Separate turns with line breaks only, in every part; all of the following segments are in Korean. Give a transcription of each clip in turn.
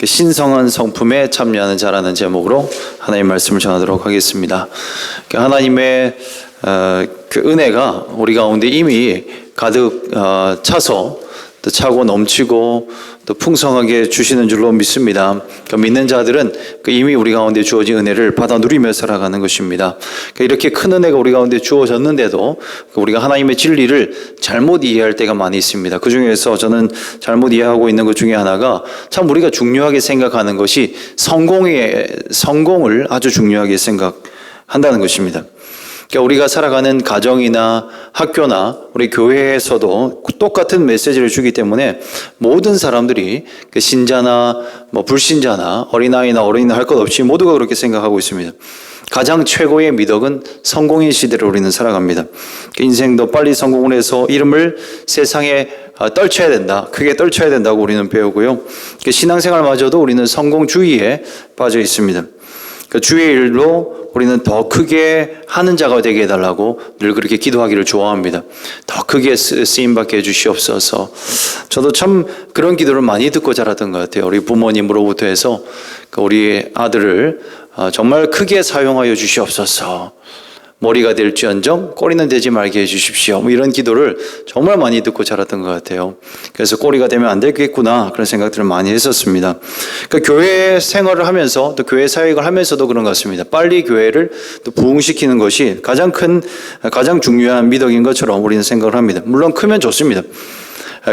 그 신성한 성품에 참여하는 자라는 제목으로 하나님의 말씀을 전하도록 하겠습니다. 하나님의 그 은혜가 우리 가운데 이미 가득 차서 또 차고 넘치고 또 풍성하게 주시는 줄로 믿습니다. 믿는 자들은 이미 우리 가운데 주어진 은혜를 받아 누리며 살아가는 것입니다. 이렇게 큰 은혜가 우리 가운데 주어졌는데도 우리가 하나님의 진리를 잘못 이해할 때가 많이 있습니다. 그 중에서 저는 잘못 이해하고 있는 것 중에 하나가 참 우리가 중요하게 생각하는 것이 성공을 아주 중요하게 생각한다는 것입니다. 우리가 살아가는 가정이나 학교나 우리 교회에서도 똑같은 메시지를 주기 때문에 모든 사람들이 신자나 불신자나 어린아이나 어린이 할 것 없이 모두가 그렇게 생각하고 있습니다. 가장 최고의 미덕은 성공의 시대를 우리는 살아갑니다. 인생도 빨리 성공을 해서 이름을 세상에 떨쳐야 된다, 크게 떨쳐야 된다고 우리는 배우고요. 신앙생활마저도 우리는 성공주의에 빠져 있습니다. 주의 일로 우리는 더 크게 하는 자가 되게 해달라고 늘 그렇게 기도하기를 좋아합니다. 더 크게 쓰임받게 해주시옵소서. 저도 참 그런 기도를 많이 듣고 자랐던 것 같아요. 우리 부모님으로부터 해서 우리 아들을 정말 크게 사용하여 주시옵소서. 머리가 될지언정 꼬리는 되지 말게 해주십시오. 이런 기도를 정말 많이 듣고 자랐던 것 같아요. 그래서 꼬리가 되면 안 되겠구나 그런 생각들을 많이 했었습니다. 교회 생활을 하면서 또 교회 사역을 하면서도 그런 것 같습니다. 빨리 교회를 또 부흥시키는 것이 가장 중요한 미덕인 것처럼 우리는 생각을 합니다. 물론 크면 좋습니다.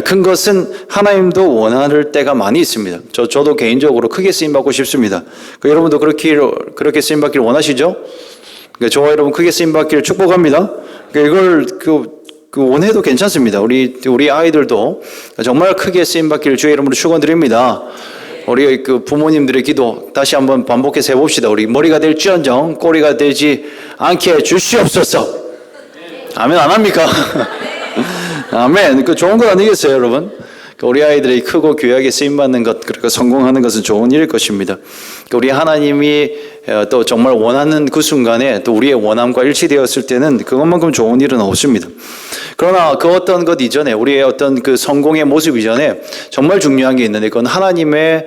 큰 것은 하나님도 원할 때가 많이 있습니다. 저도 개인적으로 크게 쓰임받고 싶습니다. 여러분도 그렇게 쓰임받기를 원하시죠? 저와 여러분 크게 쓰임받기를 축복합니다. 이걸 원해도 괜찮습니다. 우리 아이들도 정말 크게 쓰임받기를 주의 이름으로 축원드립니다. 우리 부모님들의 기도 다시 한번 반복해서 해봅시다. 우리 머리가 될지언정 꼬리가 되지 않게 해 주시옵소서. 아멘 안 합니까? 아멘. 좋은 거 아니겠어요, 여러분? 우리 아이들이 크고 귀하게 쓰임받는 것, 그리고 성공하는 것은 좋은 일일 것입니다. 우리 하나님이 또 정말 원하는 그 순간에 또 우리의 원함과 일치되었을 때는 그것만큼 좋은 일은 없습니다. 그러나 그 어떤 것 이전에, 우리의 어떤 그 성공의 모습 이전에 정말 중요한 게 있는데, 그건 하나님의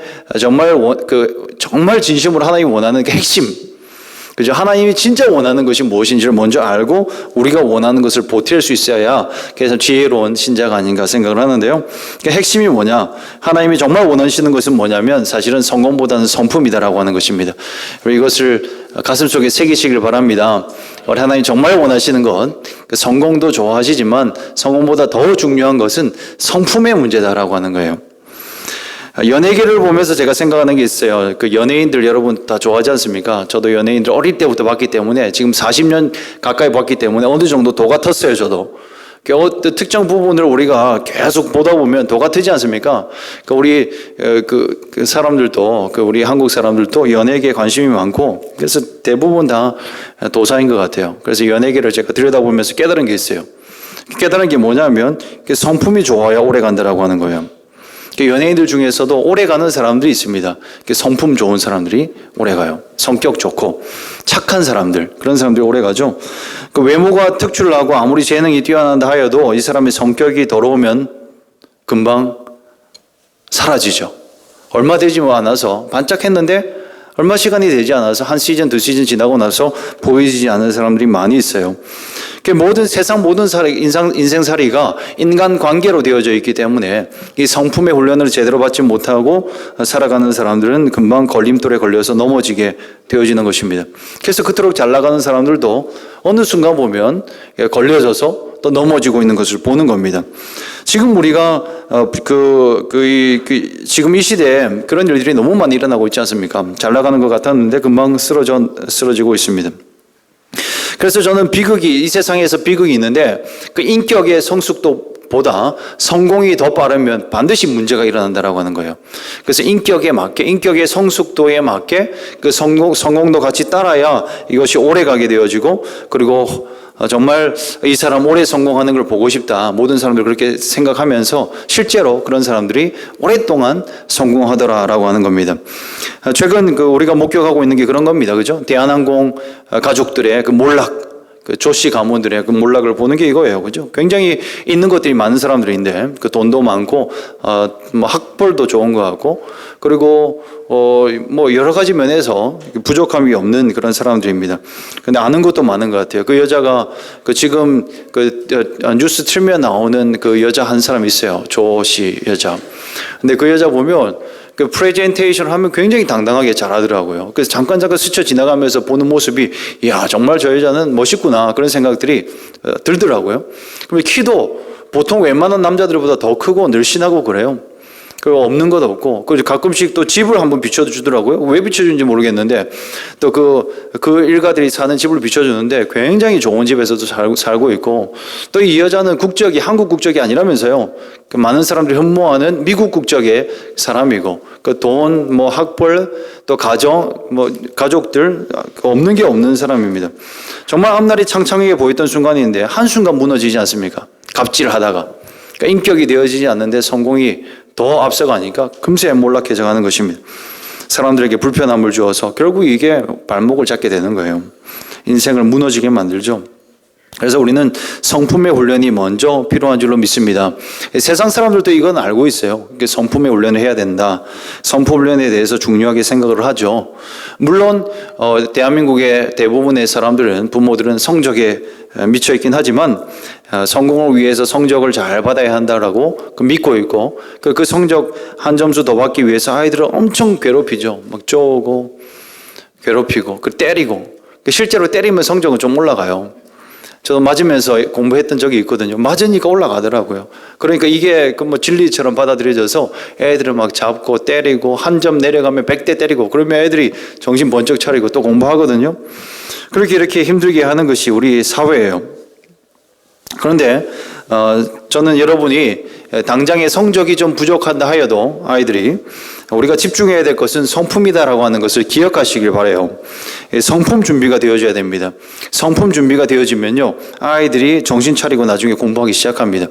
정말 진심으로 하나님이 원하는 그 핵심, 그죠? 하나님이 진짜 원하는 것이 무엇인지를 먼저 알고 우리가 원하는 것을 보탤 수 있어야 그래서 지혜로운 신자가 아닌가 생각을 하는데요. 핵심이 뭐냐? 하나님이 정말 원하시는 것은 뭐냐면 사실은 성공보다는 성품이다라고 하는 것입니다. 이것을 가슴속에 새기시길 바랍니다. 우리 하나님 정말 원하시는 것, 성공도 좋아하시지만 성공보다 더 중요한 것은 성품의 문제다라고 하는 거예요. 연예계를 보면서 제가 생각하는 게 있어요. 연예인들 여러분 다 좋아하지 않습니까? 저도 연예인들 어릴 때부터 봤기 때문에 지금 40년 가까이 봤기 때문에 어느 정도 도 같았어요, 저도. 특정 부분을 우리가 계속 보다 보면 도 같지 않습니까? 우리 사람들도 우리 한국 사람들도 연예계에 관심이 많고 그래서 대부분 다 도사인 것 같아요. 그래서 연예계를 제가 들여다보면서 깨달은 게 있어요. 깨달은 게 뭐냐면 성품이 좋아야 오래 간다라고 하는 거예요. 연예인들 중에서도 오래 가는 사람들이 있습니다. 성품 좋은 사람들이 오래 가요. 성격 좋고 착한 사람들, 그런 사람들이 오래 가죠. 외모가 특출나고 아무리 재능이 뛰어난다 하여도 이 사람의 성격이 더러우면 금방 사라지죠. 얼마 되지 않아서 반짝했는데 얼마 시간이 되지 않아서 한 시즌, 두 시즌 지나고 나서 보이지 않는 사람들이 많이 있어요. 세상 모든 인생살이가 인간관계로 되어져 있기 때문에 이 성품의 훈련을 제대로 받지 못하고 살아가는 사람들은 금방 걸림돌에 걸려서 넘어지게 되어지는 것입니다. 그래서 그토록 잘 나가는 사람들도 어느 순간 보면 걸려져서 또 넘어지고 있는 것을 보는 겁니다. 지금 우리가 지금 이 시대에 그런 일들이 너무 많이 일어나고 있지 않습니까? 잘 나가는 것 같았는데 금방 쓰러지고 있습니다. 그래서 저는 이 세상에서 비극이 있는데 인격의 성숙도보다 성공이 더 빠르면 반드시 문제가 일어난다라고 하는 거예요. 그래서 인격의 성숙도에 맞게 성공도 같이 따라야 이것이 오래 가게 되어지고 그리고 정말 이 사람 오래 성공하는 걸 보고 싶다. 모든 사람들 그렇게 생각하면서 실제로 그런 사람들이 오랫동안 성공하더라라고 하는 겁니다. 최근 우리가 목격하고 있는 게 그런 겁니다. 그죠? 대한항공 가족들의 몰락, 그 조씨 가문들의 그 몰락을 보는 게 이거예요. 그죠? 굉장히 있는 것들이 많은 사람들인데, 그 돈도 많고, 뭐 학벌도 좋은 거 같고, 그리고, 뭐 여러 가지 면에서 부족함이 없는 그런 사람들입니다. 근데 아는 것도 많은 것 같아요. 그 여자가 그 지금 그 뉴스 틀면 나오는 그 여자 한 사람 있어요. 조씨 여자. 근데 그 여자 보면 그 프레젠테이션 하면 굉장히 당당하게 잘하더라고요. 그래서 잠깐 스쳐 지나가면서 보는 모습이, 이야, 정말 저 여자는 멋있구나, 그런 생각들이 들더라고요. 그리고 키도 보통 웬만한 남자들보다 더 크고 늘씬하고 그래요. 그리고 없는 것 없고, 그 가끔씩 또 집을 한번 비춰주더라고요. 왜 비춰주는지 모르겠는데, 또 그 일가들이 사는 집을 비춰주는데 굉장히 좋은 집에서도 살고 있고, 또 이 여자는 국적이 한국 국적이 아니라면서요. 그 많은 사람들이 흠모하는 미국 국적의 사람이고, 그 돈, 뭐 학벌, 또 가정, 뭐 가족들, 없는 게 없는 사람입니다. 정말 앞날이 창창하게 보였던 순간인데, 한순간 무너지지 않습니까? 갑질하다가. 그러니까 인격이 되어지지 않는데 성공이 더 앞서가니까 금세 몰락해져 가는 것입니다. 사람들에게 불편함을 주어서 결국 이게 발목을 잡게 되는 거예요. 인생을 무너지게 만들죠. 그래서 우리는 성품의 훈련이 먼저 필요한 줄로 믿습니다. 세상 사람들도 이건 알고 있어요. 성품의 훈련을 해야 된다. 성품 훈련에 대해서 중요하게 생각을 하죠. 물론 대한민국의 대부분의 사람들은, 부모들은 성적에 미쳐 있긴 하지만 성공을 위해서 성적을 잘 받아야 한다라고 믿고 있고, 그 성적 한 점수 더 받기 위해서 아이들을 엄청 괴롭히죠. 막 쪼고 괴롭히고 때리고, 실제로 때리면 성적은 좀 올라가요. 저도 맞으면서 공부했던 적이 있거든요. 맞으니까 올라가더라고요. 그러니까 이게 뭐 진리처럼 받아들여져서 애들을 막 잡고 때리고, 한 점 내려가면 100대 때리고, 그러면 애들이 정신 번쩍 차리고 또 공부하거든요. 그렇게 이렇게 힘들게 하는 것이 우리 사회예요. 그런데 저는 여러분이 당장의 성적이 좀 부족한다 하여도 아이들이, 우리가 집중해야 될 것은 성품이다라고 하는 것을 기억하시길 바라요. 성품 준비가 되어져야 됩니다. 성품 준비가 되어지면요, 아이들이 정신 차리고 나중에 공부하기 시작합니다.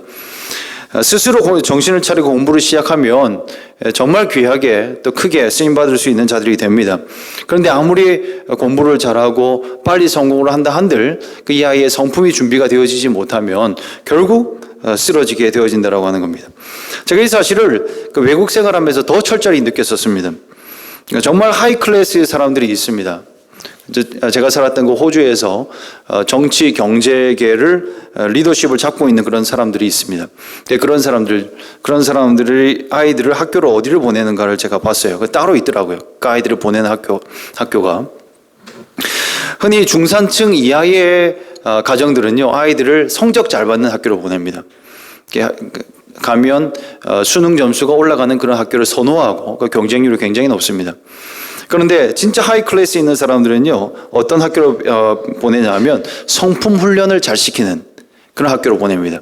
스스로 정신을 차리고 공부를 시작하면 정말 귀하게 또 크게 쓰임받을 수 있는 자들이 됩니다. 그런데 아무리 공부를 잘하고 빨리 성공을 한다 한들 이 아이의 성품이 준비가 되어지지 못하면 결국 쓰러지게 되어진다라고 하는 겁니다. 제가 이 사실을 외국 생활하면서 더 철저히 느꼈었습니다. 정말 하이 클래스의 사람들이 있습니다. 제가 살았던 그 호주에서 정치 경제계를 리더십을 잡고 있는 그런 사람들이 있습니다. 그런 사람들이 아이들을 학교로 어디를 보내는가를 제가 봤어요. 따로 있더라고요. 그 아이들을 보내는 학교가. 흔히 중산층 이하의 가정들은요, 아이들을 성적 잘 받는 학교로 보냅니다. 가면 수능 점수가 올라가는 그런 학교를 선호하고, 그 경쟁률이 굉장히 높습니다. 그런데 진짜 하이 클래스에 있는 사람들은요, 어떤 학교로 보내냐면 성품 훈련을 잘 시키는 그런 학교로 보냅니다.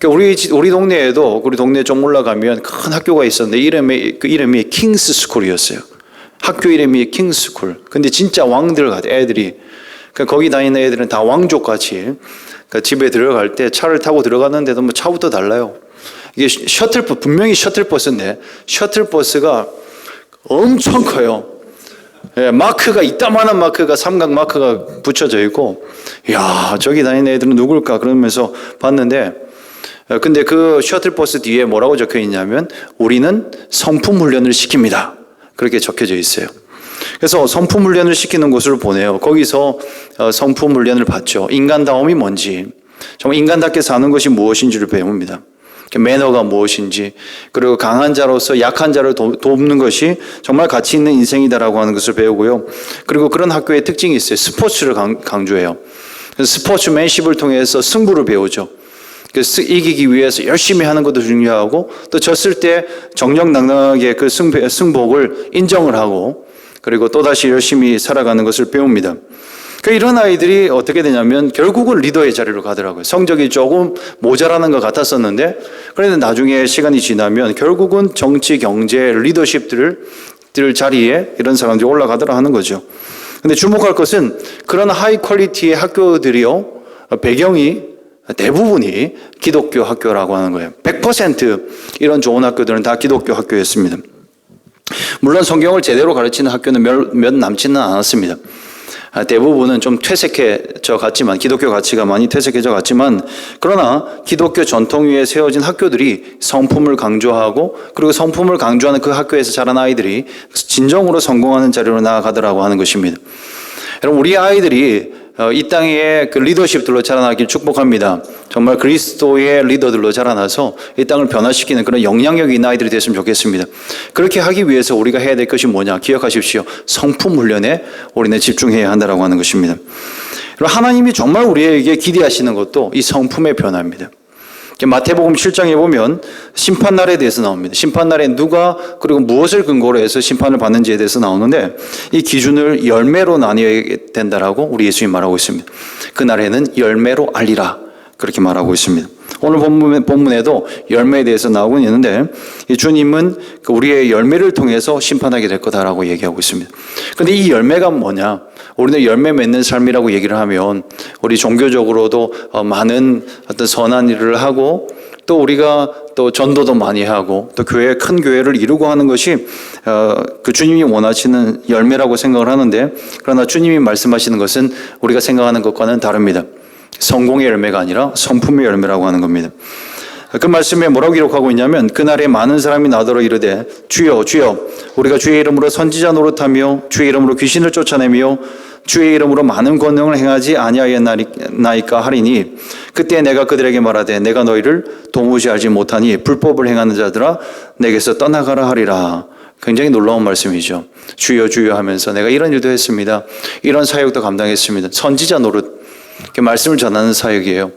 우리 동네에도, 우리 동네 좀 올라가면 큰 학교가 있었는데 그 이름이 킹스 스쿨이었어요. 학교 이름이 킹스 스쿨. 근데 진짜 왕들 같아, 애들이. 거기 다니는 애들은 다 왕족같이 집에 들어갈 때 차를 타고 들어갔는데도 뭐 차부터 달라요. 이게 분명히 셔틀버스인데 셔틀버스가 엄청 커요. 마크가, 이따만한 마크가, 삼각 마크가 붙여져 있고, 이야, 저기 다니는 애들은 누굴까? 그러면서 봤는데, 근데 그 셔틀버스 뒤에 뭐라고 적혀 있냐면, 우리는 성품 훈련을 시킵니다. 그렇게 적혀져 있어요. 그래서 성품 훈련을 시키는 곳을 보내요. 거기서 성품 훈련을 받죠. 인간다움이 뭔지, 정말 인간답게 사는 것이 무엇인지를 배웁니다. 매너가 무엇인지, 그리고 강한 자로서 약한 자를 돕는 것이 정말 가치 있는 인생이다라고 하는 것을 배우고요. 그리고 그런 학교의 특징이 있어요. 스포츠를 강조해요. 스포츠맨십을 통해서 승부를 배우죠. 이기기 위해서 열심히 하는 것도 중요하고, 또 졌을 때 정정당당하게 그 승복을 인정을 하고, 그리고 또다시 열심히 살아가는 것을 배웁니다. 이런 아이들이 어떻게 되냐면 결국은 리더의 자리로 가더라고요. 성적이 조금 모자라는 것 같았었는데, 그런데 나중에 시간이 지나면 결국은 정치, 경제, 리더십들 자리에 이런 사람들이 올라가더라 하는 거죠. 근데 주목할 것은 그런 하이 퀄리티의 학교들이요, 배경이 대부분이 기독교 학교라고 하는 거예요. 100% 이런 좋은 학교들은 다 기독교 학교였습니다. 물론 성경을 제대로 가르치는 학교는 몇 남지는 않았습니다. 대부분은 좀 퇴색해져 갔지만, 기독교 가치가 많이 퇴색해져 갔지만, 그러나 기독교 전통 위에 세워진 학교들이 성품을 강조하고, 그리고 성품을 강조하는 그 학교에서 자란 아이들이 진정으로 성공하는 자리로 나아가더라고 하는 것입니다. 여러분, 우리 아이들이 이 땅의 그 리더십들로 자라나길 축복합니다. 정말 그리스도의 리더들로 자라나서 이 땅을 변화시키는 그런 영향력이 있는 아이들이 됐으면 좋겠습니다. 그렇게 하기 위해서 우리가 해야 될 것이 뭐냐? 기억하십시오. 성품 훈련에 우리는 집중해야 한다고 하는 것입니다. 하나님이 정말 우리에게 기대하시는 것도 이 성품의 변화입니다. 마태복음 7장에 보면 심판날에 대해서 나옵니다. 심판날에 누가 그리고 무엇을 근거로 해서 심판을 받는지에 대해서 나오는데, 이 기준을 열매로 나뉘어야 된다라고 우리 예수님이 말하고 있습니다. 그날에는 열매로 알리라, 그렇게 말하고 있습니다. 오늘 본문에도 열매에 대해서 나오고 있는데, 이 주님은 우리의 열매를 통해서 심판하게 될 거다라고 얘기하고 있습니다. 그런데 이 열매가 뭐냐? 우리는 열매 맺는 삶이라고 얘기를 하면 우리 종교적으로도 많은 어떤 선한 일을 하고, 또 우리가 또 전도도 많이 하고, 또 큰 교회를 이루고 하는 것이 그 주님이 원하시는 열매라고 생각을 하는데, 그러나 주님이 말씀하시는 것은 우리가 생각하는 것과는 다릅니다. 성공의 열매가 아니라 성품의 열매라고 하는 겁니다. 그 말씀에 뭐라고 기록하고 있냐면, 그날에 많은 사람이 나더러 이르되 주여 주여 우리가 주의 이름으로 선지자 노릇하며 주의 이름으로 귀신을 쫓아내며 주의 이름으로 많은 권능을 행하지 아니하였나이까 하리니, 그때 내가 그들에게 말하되 내가 너희를 도무지 알지 못하니 불법을 행하는 자들아 내게서 떠나가라 하리라. 굉장히 놀라운 말씀이죠. 주여 주여 하면서 내가 이런 일도 했습니다, 이런 사역도 감당했습니다. 선지자 노릇, 말씀을 전하는 사역이에요.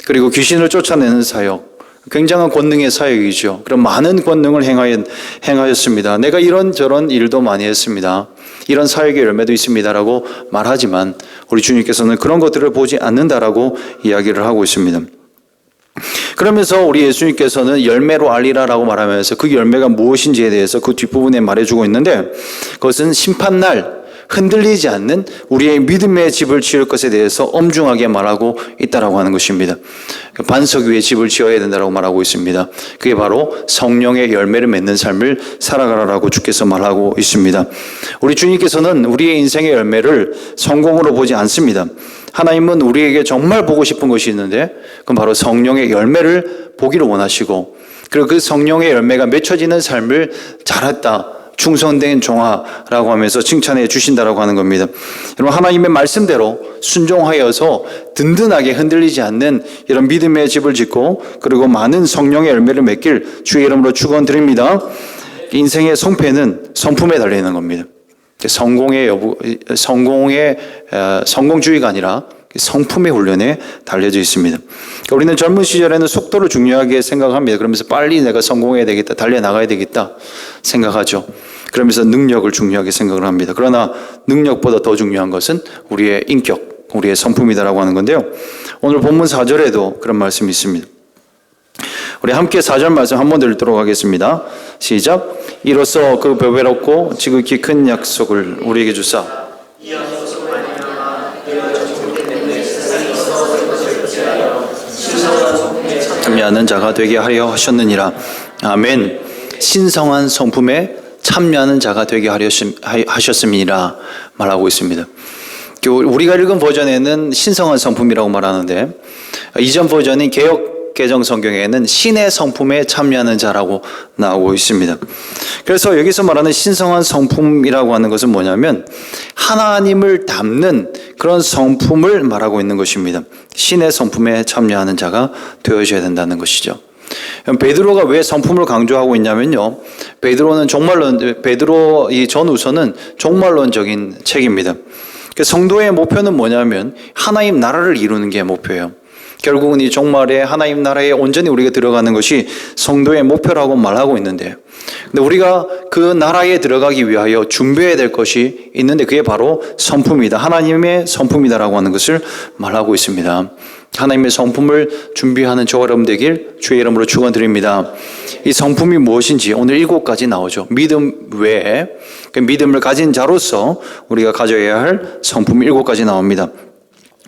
그리고 귀신을 쫓아내는 사역, 굉장한 권능의 사역이죠. 그럼 많은 권능을 행하였습니다. 내가 이런저런 일도 많이 했습니다, 이런 사역의 열매도 있습니다라고 말하지만, 우리 주님께서는 그런 것들을 보지 않는다라고 이야기를 하고 있습니다. 그러면서 우리 예수님께서는 열매로 알리라라고 말하면서 그 열매가 무엇인지에 대해서 그 뒷부분에 말해주고 있는데, 그것은 심판날 흔들리지 않는 우리의 믿음의 집을 지을 것에 대해서 엄중하게 말하고 있다라고 하는 것입니다. 반석 위에 집을 지어야 된다라고 말하고 있습니다. 그게 바로 성령의 열매를 맺는 삶을 살아가라라고 주께서 말하고 있습니다. 우리 주님께서는 우리의 인생의 열매를 성공으로 보지 않습니다. 하나님은 우리에게 정말 보고 싶은 것이 있는데, 그건 바로 성령의 열매를 보기를 원하시고, 그리고 그 성령의 열매가 맺혀지는 삶을 잘했다, 충성된 종아라고 하면서 칭찬해 주신다라고 하는 겁니다. 여러분, 하나님의 말씀대로 순종하여서 든든하게 흔들리지 않는 이런 믿음의 집을 짓고, 그리고 많은 성령의 열매를 맺길 주의 이름으로 축원드립니다. 인생의 성패는 성품에 달려 있는 겁니다. 성공주의가 아니라 성품의 훈련에 달려져 있습니다. 우리는 젊은 시절에는 속도를 중요하게 생각합니다. 그러면서 빨리 내가 성공해야 되겠다, 달려나가야 되겠다 생각하죠. 그러면서 능력을 중요하게 생각을 합니다. 그러나 능력보다 더 중요한 것은 우리의 인격, 우리의 성품이다라고 하는 건데요. 오늘 본문 4절에도 그런 말씀이 있습니다. 우리 함께 4절 말씀 한 번 더 읽도록 하겠습니다. 시작. 이로써 그 보배롭고 지극히 큰 약속을 우리에게 주사 참여하는 자가 되게 하려 하셨느니라. 아멘. 신성한 성품에 참여하는 자가 되게 하셨음이라 말하고 있습니다. 우리가 읽은 버전에는 신성한 성품이라고 말하는데, 이전 버전인 개역 개정 성경에는 신의 성품에 참여하는 자라고 나오고 있습니다. 그래서 여기서 말하는 신성한 성품이라고 하는 것은 뭐냐면, 하나님을 닮는 그런 성품을 말하고 있는 것입니다. 신의 성품에 참여하는 자가 되어져야 된다는 것이죠. 베드로가 왜 성품을 강조하고 있냐면요, 베드로 이 전후서는 종말론적인 책입니다. 성도의 목표는 뭐냐면 하나님 나라를 이루는 게 목표예요. 결국은 이 종말에 하나님 나라에 온전히 우리가 들어가는 것이 성도의 목표라고 말하고 있는데, 근데 우리가 그 나라에 들어가기 위하여 준비해야 될 것이 있는데, 그게 바로 성품이다, 하나님의 성품이다라고 하는 것을 말하고 있습니다. 하나님의 성품을 준비하는 저와 여러분 되길 주의 이름으로 축원드립니다. 이 성품이 무엇인지 오늘 7가지 나오죠. 믿음 외에 그 믿음을 가진 자로서 우리가 가져야 할 성품이 7가지 나옵니다.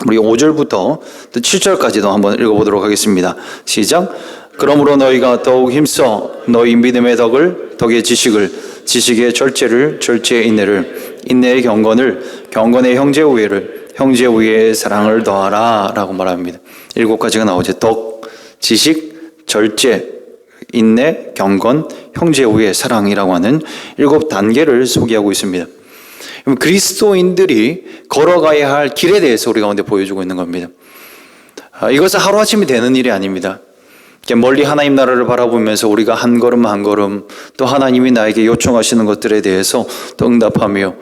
우리 5절부터 7절까지도 한번 읽어보도록 하겠습니다. 시작. 그러므로 너희가 더욱 힘써 너희 믿음의 덕을, 덕의 지식을, 지식의 절제를, 절제의 인내를, 인내의 경건을, 경건의 형제 우애를, 형제 우애의 사랑을 더하라 라고 말합니다. 7가지가 나오죠. 덕, 지식, 절제, 인내, 경건, 형제 우애, 사랑이라고 하는 7단계를 소개하고 있습니다. 그리스도인들이 걸어가야 할 길에 대해서 우리 가운데 보여주고 있는 겁니다. 이것은 하루아침에 되는 일이 아닙니다. 멀리 하나님 나라를 바라보면서 우리가 한 걸음 한 걸음 또 하나님이 나에게 요청하시는 것들에 대해서 또 응답하며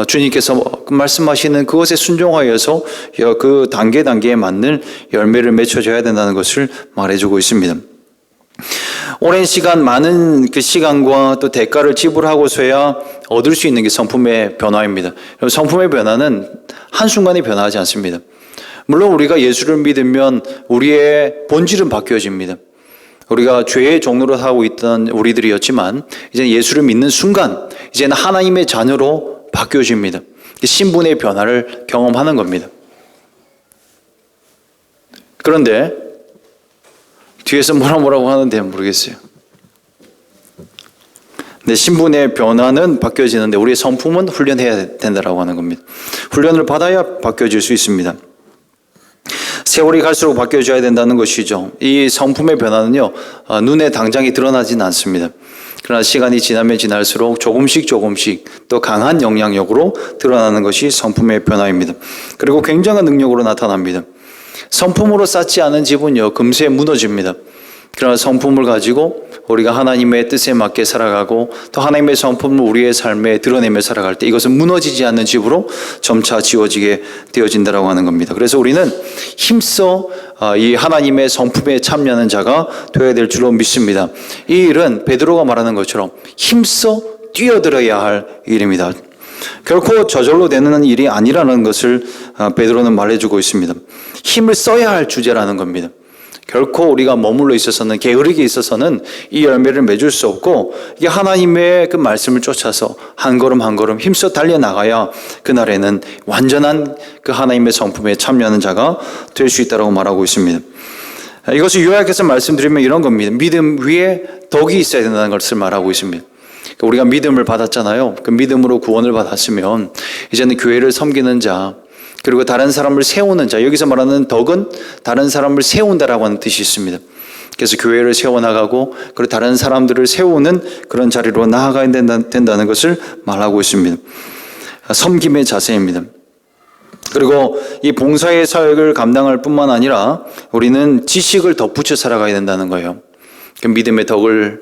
주님께서 말씀하시는 그것에 순종하여서 그 단계에 맞는 열매를 맺혀줘야 된다는 것을 말해주고 있습니다. 오랜 시간, 많은 그 시간과 또 대가를 지불하고서야 얻을 수 있는 게 성품의 변화입니다. 성품의 변화는 한순간에 변화하지 않습니다. 물론 우리가 예수를 믿으면 우리의 본질은 바뀌어집니다. 우리가 죄의 종로로 살고 있던 우리들이었지만 이제 예수를 믿는 순간 이제는 하나님의 자녀로 바뀌어집니다. 신분의 변화를 경험하는 겁니다. 그런데 뒤에서 뭐라고 하는데 모르겠어요. 내 신분의 변화는 바뀌어지는데 우리의 성품은 훈련해야 된다고 하는 겁니다. 훈련을 받아야 바뀌어질 수 있습니다. 세월이 갈수록 바뀌어져야 된다는 것이죠. 이 성품의 변화는요, 눈에 당장이 드러나지는 않습니다. 그러나 시간이 지나면 지날수록 조금씩 또 강한 영향력으로 드러나는 것이 성품의 변화입니다. 그리고 굉장한 능력으로 나타납니다. 성품으로 쌓지 않은 집은요, 금세 무너집니다. 그러나 성품을 가지고 우리가 하나님의 뜻에 맞게 살아가고 또 하나님의 성품을 우리의 삶에 드러내며 살아갈 때 이것은 무너지지 않는 집으로 점차 지어지게 되어진다고 하는 겁니다. 그래서 우리는 힘써 이 하나님의 성품에 참여하는 자가 되어야 될 줄로 믿습니다. 이 일은 베드로가 말하는 것처럼 힘써 뛰어들어야 할 일입니다. 결코 저절로 되는 일이 아니라는 것을 베드로는 말해주고 있습니다. 힘을 써야 할 주제라는 겁니다. 결코 우리가 머물러 있어서는, 게으르게 있어서는 이 열매를 맺을 수 없고, 이게 하나님의 그 말씀을 쫓아서 한 걸음 한 걸음 힘써 달려나가야 그날에는 완전한 그 하나님의 성품에 참여하는 자가 될 수 있다고 말하고 있습니다. 이것을 요약해서 말씀드리면 이런 겁니다. 믿음 위에 덕이 있어야 된다는 것을 말하고 있습니다. 우리가 믿음을 받았잖아요. 그 믿음으로 구원을 받았으면 이제는 교회를 섬기는 자, 그리고 다른 사람을 세우는 자, 여기서 말하는 덕은 다른 사람을 세운다라고 하는 뜻이 있습니다. 그래서 교회를 세워나가고 그리고 다른 사람들을 세우는 그런 자리로 나아가야 된다는 것을 말하고 있습니다. 섬김의 자세입니다. 그리고 이 봉사의 사역을 감당할 뿐만 아니라 우리는 지식을 덧붙여 살아가야 된다는 거예요. 그 믿음의 덕을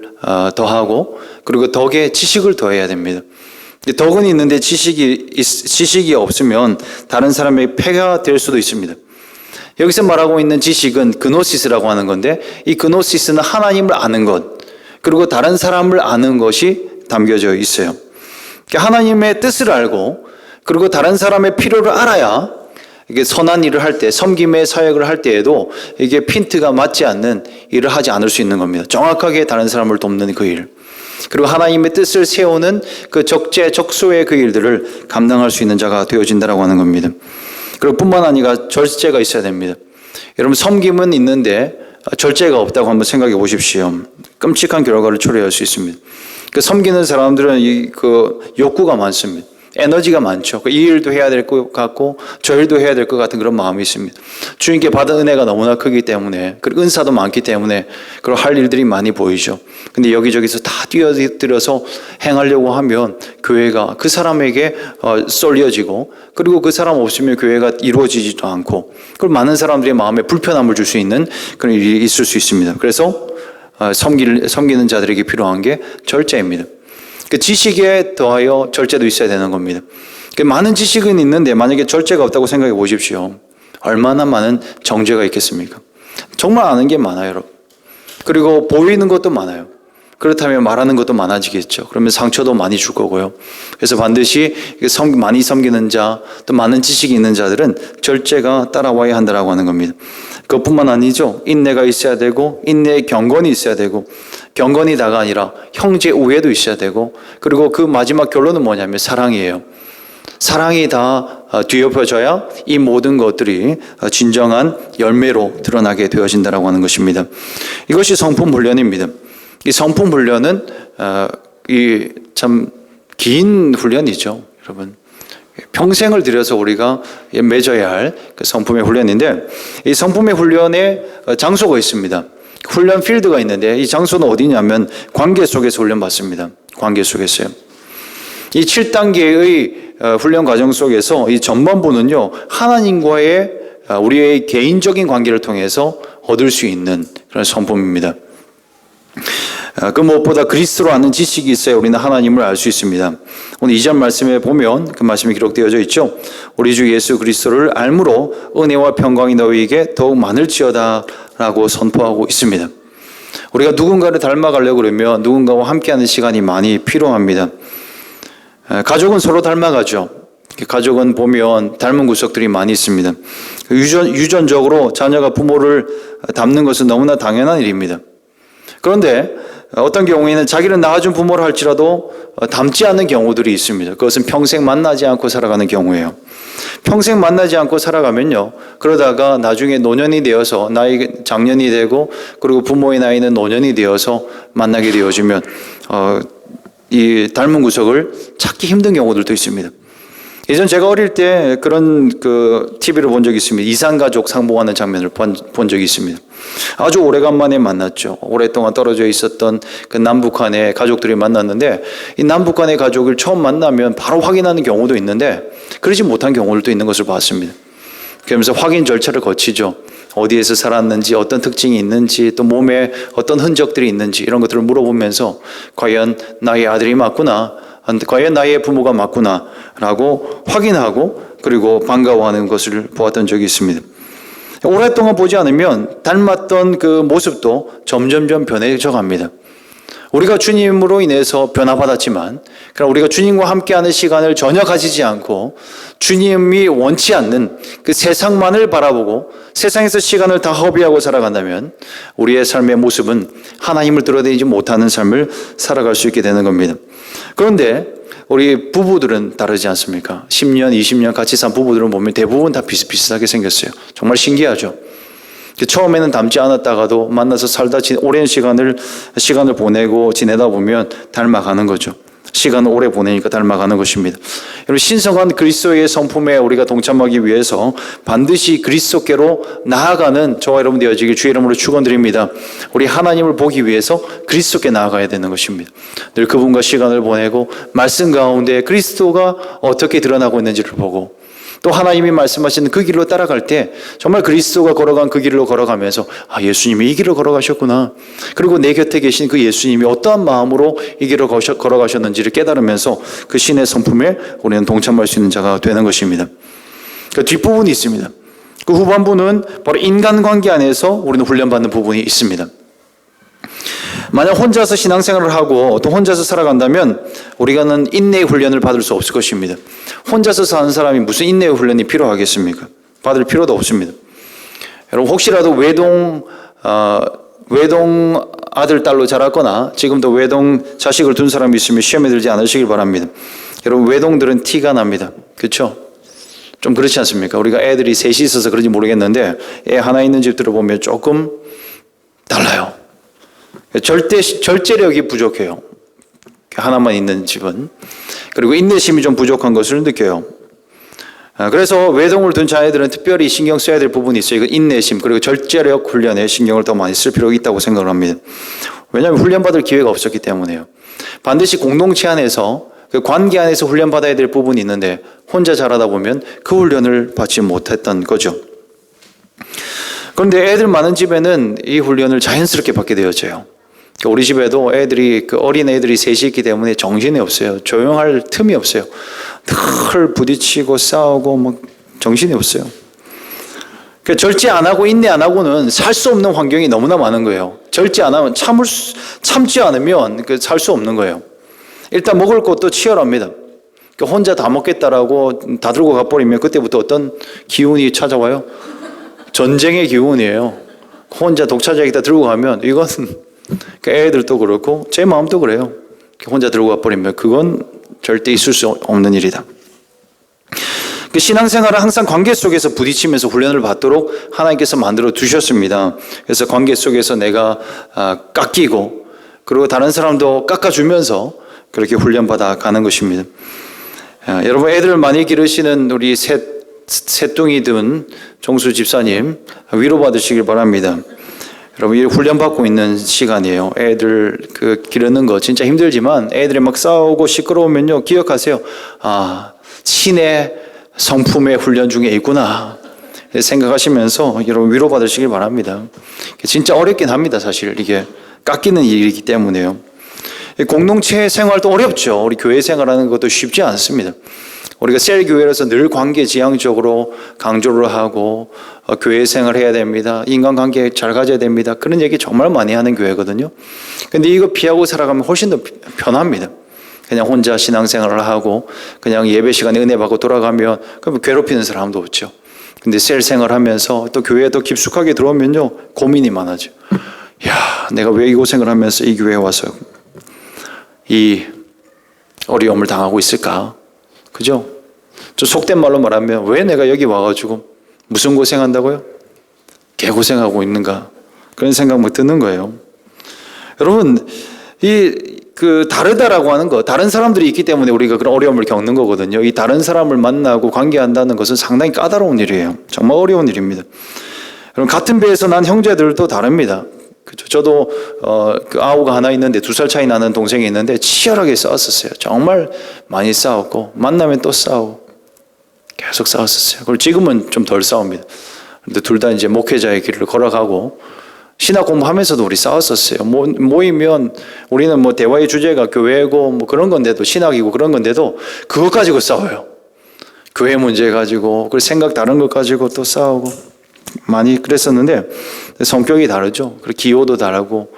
더하고 그리고 덕에 지식을 더해야 됩니다. 덕은 있는데 지식이 없으면 다른 사람의 폐가 될 수도 있습니다. 여기서 말하고 있는 지식은 그노시스라고 하는 건데 이 그노시스는 하나님을 아는 것 그리고 다른 사람을 아는 것이 담겨져 있어요. 하나님의 뜻을 알고 그리고 다른 사람의 필요를 알아야 이게 선한 일을 할 때, 섬김의 사역을 할 때에도 이게 핀트가 맞지 않는 일을 하지 않을 수 있는 겁니다. 정확하게 다른 사람을 돕는 그 일. 그리고 하나님의 뜻을 세우는 그 적소의 그 일들을 감당할 수 있는 자가 되어진다라고 하는 겁니다. 그리고 뿐만 아니라 절제가 있어야 됩니다. 여러분 섬김은 있는데 절제가 없다고 한번 생각해 보십시오. 끔찍한 결과를 초래할 수 있습니다. 그 섬기는 사람들은 그 욕구가 많습니다. 에너지가 많죠. 이 일도 해야 될 것 같고 저 일도 해야 될 것 같은 그런 마음이 있습니다. 주님께 받은 은혜가 너무나 크기 때문에 그리고 은사도 많기 때문에 그리고 할 일들이 많이 보이죠. 근데 여기저기서 다 뛰어들어서 행하려고 하면 교회가 그 사람에게 쏠려지고 그리고 그 사람 없으면 교회가 이루어지지도 않고 그리고 많은 사람들의 마음에 불편함을 줄 수 있는 그런 일이 있을 수 있습니다. 그래서 섬기는 자들에게 필요한 게 절제입니다. 그 지식에 더하여 절제도 있어야 되는 겁니다. 많은 지식은 있는데 만약에 절제가 없다고 생각해 보십시오. 얼마나 많은 정죄가 있겠습니까? 정말 아는 게 많아요, 여러분. 그리고 보이는 것도 많아요. 그렇다면 말하는 것도 많아지겠죠. 그러면 상처도 많이 줄 거고요. 그래서 반드시 많이 섬기는 자, 또 많은 지식이 있는 자들은 절제가 따라와야 한다고 하는 겁니다. 그것뿐만 아니죠. 인내가 있어야 되고 인내의 경건이 있어야 되고 경건이 다가 아니라 형제 우애도 있어야 되고 그리고 그 마지막 결론은 뭐냐면 사랑이에요. 사랑이 다 뒤엎여져야 이 모든 것들이 진정한 열매로 드러나게 되어진다라고 하는 것입니다. 이것이 성품 훈련입니다. 이 성품 훈련은 이 참 긴 훈련이죠, 여러분. 평생을 들여서 우리가 맺어야 할 그 성품의 훈련인데, 이 성품의 훈련에 장소가 있습니다. 훈련 필드가 있는데, 이 장소는 어디냐면 관계 속에서 훈련받습니다. 관계 속에서요. 이 7단계의 훈련 과정 속에서 이 전반부는요, 하나님과의 우리의 개인적인 관계를 통해서 얻을 수 있는 그런 성품입니다. 그 무엇보다 그리스도로 아는 지식이 있어야 우리는 하나님을 알 수 있습니다. 오늘 2절 말씀에 보면 그 말씀이 기록되어져 있죠. 우리 주 예수 그리스도를 알므로 은혜와 평강이 너희에게 더욱 많을지어다 라고 선포하고 있습니다. 우리가 누군가를 닮아가려고 그러면 누군가와 함께하는 시간이 많이 필요합니다. 가족은 서로 닮아가죠. 가족은 보면 닮은 구석들이 많이 있습니다. 유전적으로 자녀가 부모를 닮는 것은 너무나 당연한 일입니다. 그런데 어떤 경우에는 자기를 낳아준 부모를 할지라도 닮지 않는 경우들이 있습니다. 그것은 평생 만나지 않고 살아가는 경우예요. 평생 만나지 않고 살아가면요, 그러다가 나중에 노년이 되어서 나이 장년이 되고 그리고 부모의 나이는 노년이 되어서 만나게 되어지면 이 닮은 구석을 찾기 힘든 경우들도 있습니다. 예전 제가 어릴 때 그런 TV를 본 적이 있습니다. 이산가족 상봉하는 장면을 본 적이 있습니다. 아주 오래간만에 만났죠. 오랫동안 떨어져 있었던 그 남북한의 가족들이 만났는데, 이 남북한의 가족을 처음 만나면 바로 확인하는 경우도 있는데 그러지 못한 경우들도 있는 것을 봤습니다. 그러면서 확인 절차를 거치죠. 어디에서 살았는지, 어떤 특징이 있는지, 또 몸에 어떤 흔적들이 있는지 이런 것들을 물어보면서 과연 나의 아들이 맞구나, 과연 나의 부모가 맞구나 라고 확인하고 그리고 반가워하는 것을 보았던 적이 있습니다. 오랫동안 보지 않으면 닮았던 그 모습도 점점점 변해져 갑니다. 우리가 주님으로 인해서 변화받았지만, 그러나 우리가 주님과 함께하는 시간을 전혀 가지지 않고 주님이 원치 않는 그 세상만을 바라보고 세상에서 시간을 다 허비하고 살아간다면 우리의 삶의 모습은 하나님을 드러내지 못하는 삶을 살아갈 수 있게 되는 겁니다. 그런데 우리 부부들은 다르지 않습니까? 10년, 20년 같이 산 부부들은 보면 대부분 다 비슷비슷하게 생겼어요. 정말 신기하죠. 처음에는 닮지 않았다가도 만나서 살다 오랜 시간을 보내고 지내다 보면 닮아가는 거죠. 시간을 오래 보내니까 닮아가는 것입니다. 여러분, 신성한 그리스도의 성품에 우리가 동참하기 위해서 반드시 그리스도께로 나아가는 저와 여러분 되어지길 주의 이름으로 축원드립니다. 우리 하나님을 보기 위해서 그리스도께 나아가야 되는 것입니다. 늘 그분과 시간을 보내고 말씀 가운데 그리스도가 어떻게 드러나고 있는지를 보고, 또 하나님이 말씀하시는 그 길로 따라갈 때 정말 그리스도가 걸어간 그 길로 걸어가면서 예수님이 이 길을 걸어가셨구나, 그리고 내 곁에 계신 그 예수님이 어떠한 마음으로 이 길을 걸어가셨는지를 깨달으면서 그 신의 성품에 우리는 동참할 수 있는 자가 되는 것입니다. 그 뒷부분이 있습니다. 그 후반부는 바로 인간관계 안에서 우리는 훈련받는 부분이 있습니다. 만약 혼자서 신앙생활을 하고 또 혼자서 살아간다면 우리가는 인내의 훈련을 받을 수 없을 것입니다. 혼자서 사는 사람이 무슨 인내의 훈련이 필요하겠습니까? 받을 필요도 없습니다. 여러분, 혹시라도 외동 아들, 딸로 자랐거나 지금도 외동 자식을 둔 사람이 있으면 시험에 들지 않으시길 바랍니다. 여러분, 외동들은 티가 납니다. 그렇죠? 좀 그렇지 않습니까? 우리가 애들이 셋이 있어서 그런지 모르겠는데 애 하나 있는 집들을 보면 조금 달라요. 절제력이 부족해요. 하나만 있는 집은. 그리고 인내심이 좀 부족한 것을 느껴요. 그래서 외동을 둔 자녀들은 특별히 신경 써야 될 부분이 있어요. 이건 인내심 그리고 절제력 훈련에 신경을 더 많이 쓸 필요가 있다고 생각을 합니다. 왜냐하면 훈련받을 기회가 없었기 때문에요. 반드시 공동체 안에서 그 관계 안에서 훈련받아야 될 부분이 있는데 혼자 자라다 보면 그 훈련을 받지 못했던 거죠. 그런데 애들 많은 집에는 이 훈련을 자연스럽게 받게 되어져요. 우리 집에도 어린 애들이 셋이 있기 때문에 정신이 없어요. 조용할 틈이 없어요. 늘 부딪히고 싸우고 정신이 없어요. 절제 안 하고 인내 안 하고는 살 수 없는 환경이 너무나 많은 거예요. 절제 안 하면 참지 않으면 살 수 없는 거예요. 일단 먹을 것도 치열합니다. 혼자 다 먹겠다라고 다 들고 가버리면 그때부터 어떤 기운이 찾아와요? 전쟁의 기운이에요. 혼자 독차지하겠다 들고 가면 이건 애들도 그렇고 제 마음도 그래요. 혼자 들고 가버리면 그건 절대 있을 수 없는 일이다. 그 신앙생활은 항상 관계 속에서 부딪히면서 훈련을 받도록 하나님께서 만들어 두셨습니다. 그래서 관계 속에서 내가 깎이고 그리고 다른 사람도 깎아주면서 그렇게 훈련받아 가는 것입니다. 여러분, 애들 많이 기르시는 우리 셋둥이 든 정수 집사님 위로받으시길 바랍니다. 여러분, 이 훈련받고 있는 시간이에요. 애들 기르는 거 진짜 힘들지만 애들이 막 싸우고 시끄러우면요, 기억하세요. 신의 성품의 훈련 중에 있구나 생각하시면서 여러분 위로받으시길 바랍니다. 진짜 어렵긴 합니다. 사실 이게 깎이는 일이기 때문에요. 공동체 생활도 어렵죠. 우리 교회 생활하는 것도 쉽지 않습니다. 우리가 셀교회라서 늘 관계지향적으로 강조를 하고 교회 생활해야 됩니다. 인간관계 잘 가져야 됩니다. 그런 얘기 정말 많이 하는 교회거든요. 근데 이거 피하고 살아가면 훨씬 더 편합니다. 그냥 혼자 신앙생활을 하고 그냥 예배 시간에 은혜 받고 돌아가면 그러면 괴롭히는 사람도 없죠. 근데 셀 생활하면서 또 교회에 더 깊숙하게 들어오면요, 고민이 많아져. 야, 내가 왜 이 고생을 하면서 이 교회에 와서 이 어려움을 당하고 있을까? 그죠? 저 속된 말로 말하면 왜 내가 여기 와가지고 무슨 고생한다고요? 개고생하고 있는가? 그런 생각 못 드는 거예요. 여러분, 다르다라고 하는 거, 다른 사람들이 있기 때문에 우리가 그런 어려움을 겪는 거거든요. 이 다른 사람을 만나고 관계한다는 것은 상당히 까다로운 일이에요. 정말 어려운 일입니다. 여러분, 같은 배에서 난 형제들도 다릅니다. 그렇죠. 저도 아우가 하나 있는데 2살 차이 나는 동생이 있는데 치열하게 싸웠었어요. 정말 많이 싸웠고 만나면 또 싸우고 계속 싸웠었어요. 그리고 지금은 좀 덜 싸웁니다. 근데 둘 다 이제 목회자의 길을 걸어가고 신학 공부하면서도 우리 싸웠었어요. 모이면 우리는 뭐 대화의 주제가 교회고 뭐 그런 건데도 신학이고 그런 건데도 그것 가지고 싸워요. 교회 문제 가지고 그리고 생각 다른 것 가지고 또 싸우고 많이 그랬었는데 성격이 다르죠. 그리고 기호도 다르고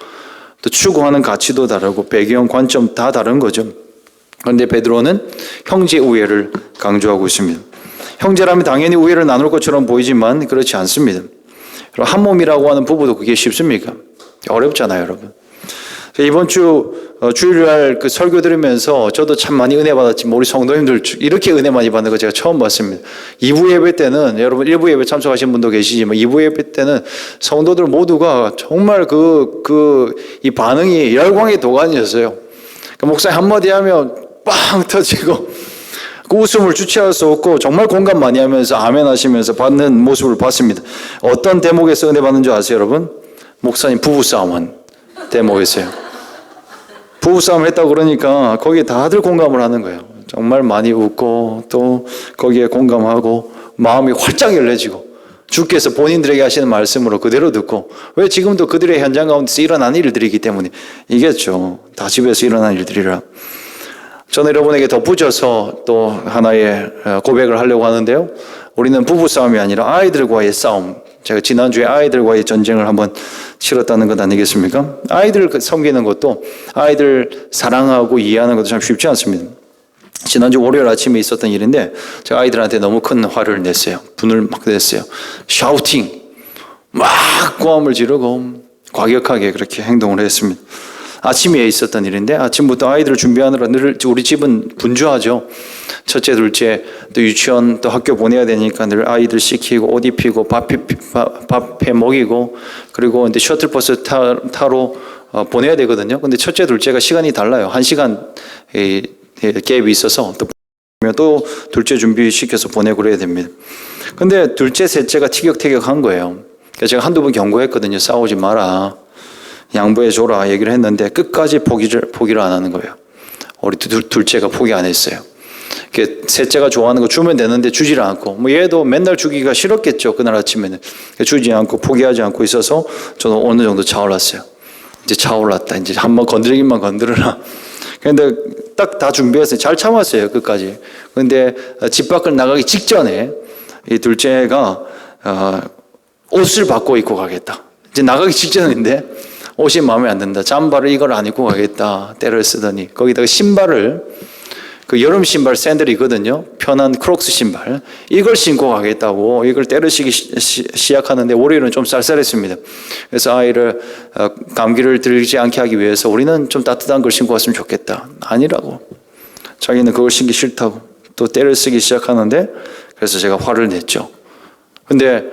또 추구하는 가치도 다르고 배경 관점 다 다른 거죠. 그런데 베드로는 형제 우애를 강조하고 있습니다. 형제라면 당연히 우애를 나눌 것처럼 보이지만 그렇지 않습니다. 한 몸이라고 하는 부부도 그게 쉽습니까? 어렵잖아요, 여러분. 이번 주 주일날 설교 들으면서 저도 참 많이 은혜 받았지만 우리 성도님들 이렇게 은혜 많이 받는 거 제가 처음 봤습니다. 2부 예배 때는 여러분 1부 예배 참석하신 분도 계시지만 2부 예배 때는 성도들 모두가 정말 이 반응이 열광의 도가니였어요. 목사님 한마디 하면 빵 터지고 그 웃음을 주체할 수 없고 정말 공감 많이 하면서 아멘 하시면서 받는 모습을 봤습니다. 어떤 대목에서 은혜 받는 줄 아세요, 여러분? 목사님 부부싸움한 대목에서요. 부부싸움을 했다고 그러니까 거기에 다들 공감을 하는 거예요. 정말 많이 웃고 또 거기에 공감하고 마음이 활짝 열려지고 주께서 본인들에게 하시는 말씀으로 그대로 듣고 왜 지금도 그들의 현장 가운데서 일어난 일들이기 때문에 이겠죠. 다 집에서 일어난 일들이라. 저는 여러분에게 덧붙여서 또 하나의 고백을 하려고 하는데요. 우리는 부부싸움이 아니라 아이들과의 싸움. 제가 지난주에 아이들과의 전쟁을 한번 치렀다는 것 아니겠습니까? 아이들 섬기는 것도 아이들 사랑하고 이해하는 것도 참 쉽지 않습니다. 지난주 월요일 아침에 있었던 일인데 제가 아이들한테 너무 큰 화를 냈어요. 분을 막 냈어요. 샤우팅, 막 고함을 지르고 과격하게 그렇게 행동을 했습니다. 아침에 있었던 일인데 아침부터 아이들을 준비하느라 늘 우리 집은 분주하죠. 첫째, 둘째 또 유치원 또 학교 보내야 되니까 늘 아이들 씻기고 옷 입히고 밥해 먹이고 그리고 이제 셔틀버스 타러 보내야 되거든요. 근데 첫째, 둘째가 시간이 달라요. 1시간 갭이 있어서 또 둘째 준비시켜서 보내고 그래야 됩니다. 근데 둘째, 셋째가 티격태격한 거예요. 그래서 제가 한두 번 경고했거든요. 싸우지 마라. 양보해줘라 얘기를 했는데 끝까지 포기를 안 하는 거예요. 우리 둘째가 포기 안 했어요. 셋째가 좋아하는 거 주면 되는데 주지를 않고 뭐 얘도 맨날 주기가 싫었겠죠. 그날 아침에는 주지 않고 포기하지 않고 있어서 저는 어느 정도 차올랐어요. 이제 차올랐다. 이제 한번 건드리기만 건드려라. 그런데 딱 다 준비했어요. 잘 참았어요. 끝까지. 그런데 집 밖을 나가기 직전에 이 둘째가 옷을 바꿔 입고 가겠다. 이제 나가기 직전인데 옷이 마음에 안 든다. 잠바를 이걸 안 입고 가겠다. 때를 쓰더니 거기다가 신발을 여름 신발 샌들이 있거든요. 편한 크록스 신발. 이걸 신고 가겠다고 이걸 때려쓰기 시작하는데 월요일은 좀 쌀쌀했습니다. 그래서 아이를 감기를 들지 않게 하기 위해서 우리는 좀 따뜻한 걸 신고 왔으면 좋겠다. 아니라고. 자기는 그걸 신기 싫다고 또 때려쓰기 시작하는데 그래서 제가 화를 냈죠. 근데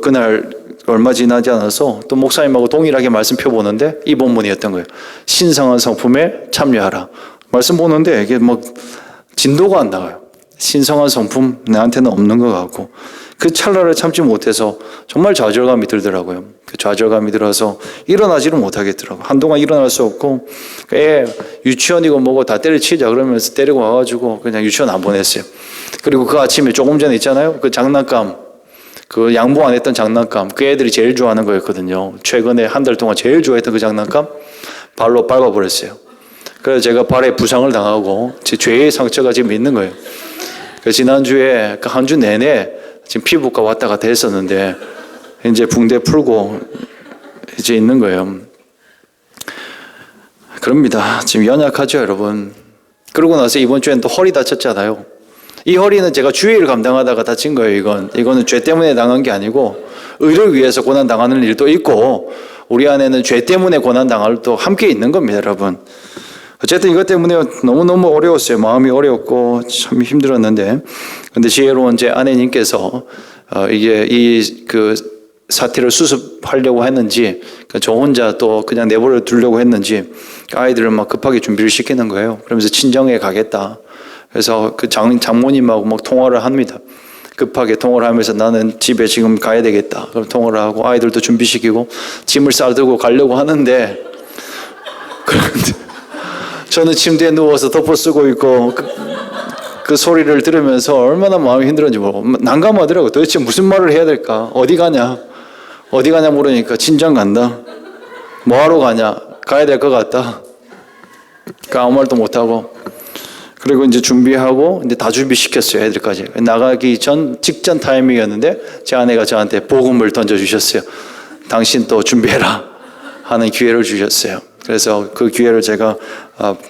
그날 얼마 지나지 않아서 또 목사님하고 동일하게 말씀 펴보는데 이 본문이었던 거예요. 신성한 성품에 참여하라. 말씀 보는데 이게 뭐 진도가 안 나와요. 신성한 성품 나한테는 없는 것 같고 그 찰나를 참지 못해서 정말 좌절감이 들더라고요. 그 좌절감이 들어서 일어나지를 못하겠더라고요. 한동안 일어날 수 없고 애 유치원이고 뭐고 다 때려치자 그러면서 데리고 와가지고 그냥 유치원 안 보냈어요. 그리고 그 아침에 조금 전에 있잖아요. 그 장난감 그 양보 안 했던 장난감 그 애들이 제일 좋아하는 거였거든요. 최근에 한 달 동안 제일 좋아했던 그 장난감 발로 밟아버렸어요. 그래서 제가 발에 부상을 당하고 제 죄의 상처가 지금 있는 거예요. 그래서 지난주에 한 주 내내 지금 피부과 왔다 갔다 했었는데 이제 붕대 풀고 이제 있는 거예요. 그럽니다. 지금 연약하죠, 여러분. 그러고 나서 이번 주엔 또 허리 다쳤잖아요. 이 허리는 제가 주의를 감당하다가 다친 거예요. 이거는 죄 때문에 당한 게 아니고 의를 위해서 고난 당하는 일도 있고 우리 안에는 죄 때문에 고난 당할 일도 함께 있는 겁니다, 여러분. 어쨌든 이것 때문에 너무너무 어려웠어요. 마음이 어려웠고 참 힘들었는데 근데 지혜로운 제 아내님께서 이게 그 사태를 수습하려고 했는지 저 혼자 또 그냥 내버려 두려고 했는지 아이들을 막 급하게 준비를 시키는 거예요. 그러면서 친정에 가겠다. 그래서 그 장모님하고 막 통화를 합니다. 급하게 통화를 하면서 나는 집에 지금 가야 되겠다. 그럼 통화를 하고 아이들도 준비시키고 짐을 싸들고 가려고 하는데 그런데 저는 침대에 누워서 덮어 쓰고 있고 그 소리를 들으면서 얼마나 마음이 힘들었는지 모르고 난감하더라고요. 도대체 무슨 말을 해야 될까? 어디 가냐? 어디 가냐 물으니까 친정 간다. 뭐하러 가냐? 가야 될 것 같다. 그러니까 아무 말도 못하고 그리고 이제 준비하고 이제 다 준비시켰어요. 애들까지. 나가기 직전 타이밍이었는데 제 아내가 저한테 복음을 던져주셨어요. 당신 또 준비해라 하는 기회를 주셨어요. 그래서 그 기회를 제가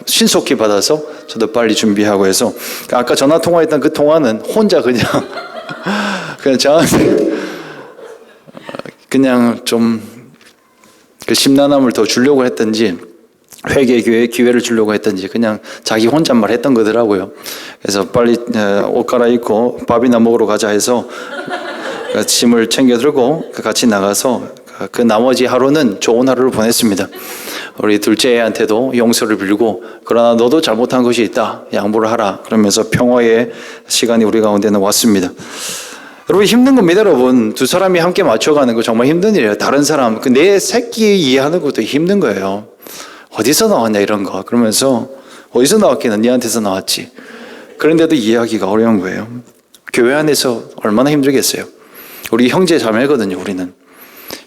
신속히 받아서 저도 빨리 준비하고 해서 아까 전화 통화했던 그 통화는 혼자 그냥 저한테 그냥 좀 그 심란함을 더 주려고 했던지 회개 기회를 주려고 했던지 그냥 자기 혼잣말 했던 거더라고요. 그래서 빨리 옷 갈아입고 밥이나 먹으러 가자 해서 짐을 챙겨 들고 같이 나가서 그 나머지 하루는 좋은 하루를 보냈습니다. 우리 둘째 애한테도 용서를 빌고 그러나 너도 잘못한 것이 있다. 양보를 하라. 그러면서 평화의 시간이 우리 가운데는 왔습니다. 여러분 힘든 겁니다. 여러분 두 사람이 함께 맞춰가는 거 정말 힘든 일이에요. 다른 사람 내 새끼 이해하는 것도 힘든 거예요. 어디서 나왔냐 이런 거 그러면서 어디서 나왔기는 니한테서 나왔지. 그런데도 이해하기가 어려운 거예요. 교회 안에서 얼마나 힘들겠어요. 우리 형제 자매거든요. 우리는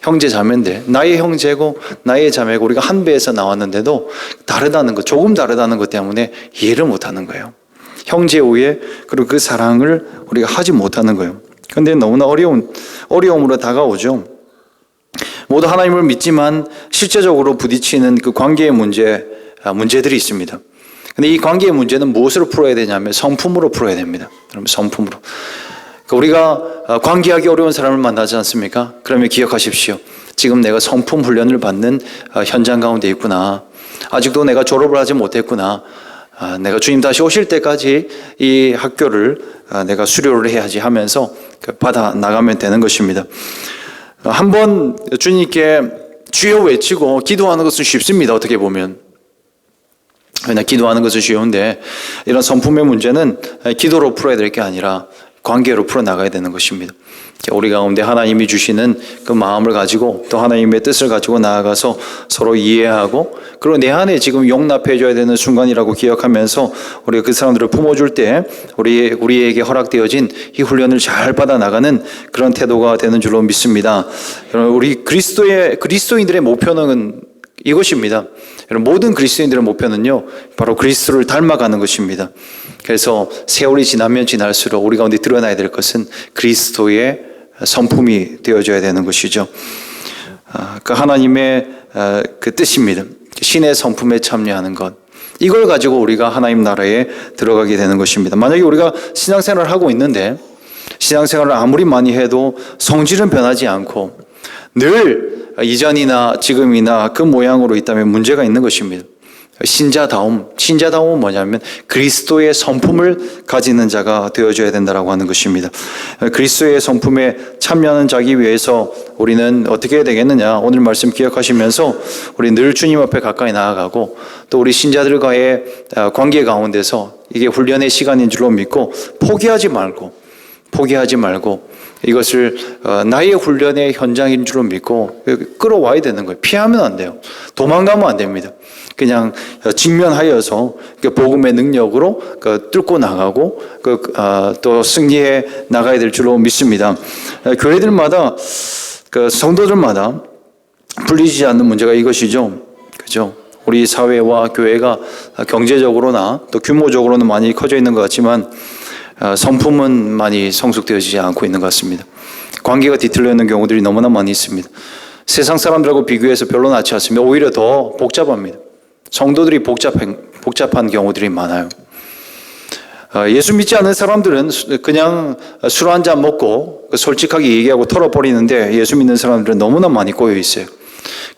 형제 자매인데 나의 형제고 나의 자매고 우리가 한 배에서 나왔는데도 다르다는 것 조금 다르다는 것 때문에 이해를 못하는 거예요. 형제 우애 그리고 그 사랑을 우리가 하지 못하는 거예요. 그런데 너무나 어려움으로 다가오죠. 모두 하나님을 믿지만 실제적으로 부딪히는 그 관계의 문제들이 있습니다. 근데 이 관계의 문제는 무엇으로 풀어야 되냐면 성품으로 풀어야 됩니다. 여러분 성품으로. 우리가 관계하기 어려운 사람을 만나지 않습니까? 그러면 기억하십시오. 지금 내가 성품 훈련을 받는 현장 가운데 있구나. 아직도 내가 졸업을 하지 못했구나. 내가 주님 다시 오실 때까지 이 학교를 내가 수료를 해야지 하면서 받아 나가면 되는 것입니다. 한번 주님께 주여 외치고 기도하는 것은 쉽습니다. 어떻게 보면 그냥 기도하는 것은 쉬운데 이런 성품의 문제는 기도로 풀어야 될 게 아니라 관계로 풀어나가야 되는 것입니다. 우리 가운데 하나님이 주시는 그 마음을 가지고 또 하나님의 뜻을 가지고 나아가서 서로 이해하고 그리고 내 안에 지금 용납해 줘야 되는 순간이라고 기억하면서 우리가 그 사람들을 품어줄 때 우리에게 허락되어진 이 훈련을 잘 받아나가는 그런 태도가 되는 줄로 믿습니다. 여러분 우리 그리스도인들의 목표는 이것입니다. 여러분 모든 그리스도인들의 목표는요 바로 그리스도를 닮아가는 것입니다. 그래서 세월이 지나면 지날수록 우리 가운데 드러나야 될 것은 그리스도의 성품이 되어져야 되는 것이죠. 그 하나님의 그 뜻입니다. 신의 성품에 참여하는 것. 이걸 가지고 우리가 하나님 나라에 들어가게 되는 것입니다. 만약에 우리가 신앙생활을 하고 있는데 신앙생활을 아무리 많이 해도 성질은 변하지 않고 늘 이전이나 지금이나 그 모양으로 있다면 문제가 있는 것입니다. 신자다움은 뭐냐면 그리스도의 성품을 가지는 자가 되어줘야 된다라고 하는 것입니다. 그리스도의 성품에 참여하는 자기 위해서 우리는 어떻게 해야 되겠느냐? 오늘 말씀 기억하시면서 우리 늘 주님 앞에 가까이 나아가고 또 우리 신자들과의 관계 가운데서 이게 훈련의 시간인 줄로 믿고 포기하지 말고 이것을 나의 훈련의 현장인 줄로 믿고 끌어와야 되는 거예요. 피하면 안 돼요. 도망가면 안 됩니다. 그냥 직면하여서 복음의 능력으로 뚫고 나가고 또 승리해 나가야 될 줄로 믿습니다. 교회들마다 성도들마다 풀리지 않는 문제가 이것이죠. 그죠? 우리 사회와 교회가 경제적으로나 또 규모적으로는 많이 커져 있는 것 같지만 성품은 많이 성숙되어지지 않고 있는 것 같습니다. 관계가 뒤틀려 있는 경우들이 너무나 많이 있습니다. 세상 사람들하고 비교해서 별로 낫지 않습니다. 오히려 더 복잡합니다. 성도들이 복잡한 경우들이 많아요. 예수 믿지 않는 사람들은 그냥 술 한 잔 먹고 솔직하게 얘기하고 털어버리는데 예수 믿는 사람들은 너무나 많이 꼬여 있어요.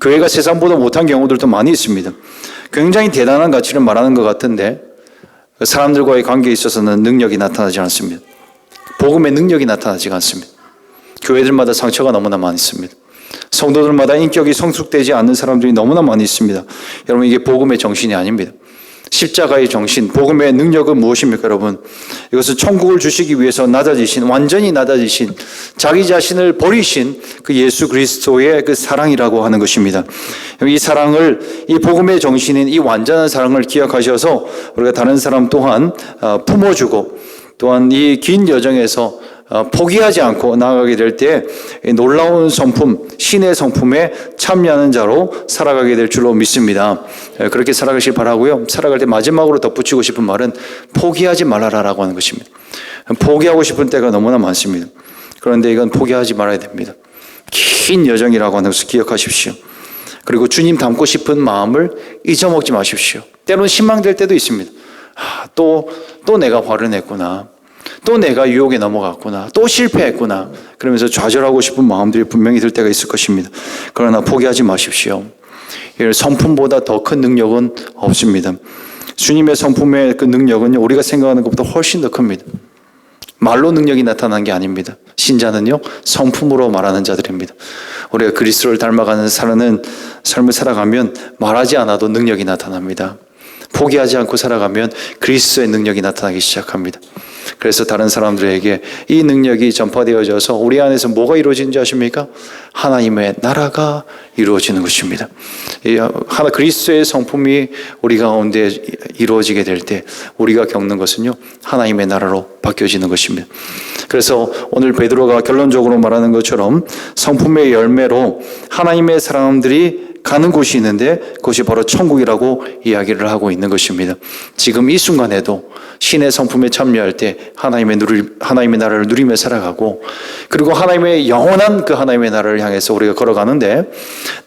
교회가 세상보다 못한 경우들도 많이 있습니다. 굉장히 대단한 가치를 말하는 것 같은데 사람들과의 관계에 있어서는 능력이 나타나지 않습니다. 복음의 능력이 나타나지 않습니다. 교회들마다 상처가 너무나 많이 있습니다. 성도들마다 인격이 성숙되지 않는 사람들이 너무나 많이 있습니다. 여러분, 이게 복음의 정신이 아닙니다. 십자가의 정신, 복음의 능력은 무엇입니까, 여러분? 이것은 천국을 주시기 위해서 완전히 낮아지신, 자기 자신을 버리신 그 예수 그리스도의 그 사랑이라고 하는 것입니다. 이 사랑을, 이 복음의 정신인 이 완전한 사랑을 기억하셔서 우리가 다른 사람 또한 품어주고 또한 이 긴 여정에서 포기하지 않고 나아가게 될 때 놀라운 성품, 신의 성품에 참여하는 자로 살아가게 될 줄로 믿습니다. 그렇게 살아가길 바라고요. 살아갈 때 마지막으로 덧붙이고 싶은 말은 포기하지 말아라라고 하는 것입니다. 포기하고 싶은 때가 너무나 많습니다. 그런데 이건 포기하지 말아야 됩니다. 긴 여정이라고 하는 것을 기억하십시오. 그리고 주님 닮고 싶은 마음을 잊어먹지 마십시오. 때로는 실망될 때도 있습니다. 또 내가 화를 냈구나. 또 내가 유혹에 넘어갔구나. 또 실패했구나. 그러면서 좌절하고 싶은 마음들이 분명히 들 때가 있을 것입니다. 그러나 포기하지 마십시오. 성품보다 더 큰 능력은 없습니다. 주님의 성품의 그 능력은요, 우리가 생각하는 것보다 훨씬 더 큽니다. 말로 능력이 나타나는 게 아닙니다. 신자는요, 성품으로 말하는 자들입니다. 우리가 그리스도를 닮아가는 삶을 살아가면 말하지 않아도 능력이 나타납니다. 포기하지 않고 살아가면 그리스도의 능력이 나타나기 시작합니다. 그래서 다른 사람들에게 이 능력이 전파되어져서 우리 안에서 뭐가 이루어지는지 아십니까? 하나님의 나라가 이루어지는 것입니다. 그리스도의 성품이 우리 가운데 이루어지게 될 때 우리가 겪는 것은요, 하나님의 나라로 바뀌어지는 것입니다. 그래서 오늘 베드로가 결론적으로 말하는 것처럼 성품의 열매로 하나님의 사람들이 가는 곳이 있는데 그것이 바로 천국이라고 이야기를 하고 있는 것입니다. 지금 이 순간에도 신의 성품에 참여할 때 하나님의 나라를 누리며 살아가고, 그리고 하나님의 영원한 그 하나님의 나라를 향해서 우리가 걸어가는데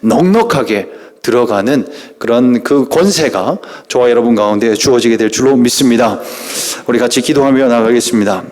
넉넉하게 들어가는 그런 그 권세가 저와 여러분 가운데 주어지게 될 줄로 믿습니다. 우리 같이 기도하며 나가겠습니다.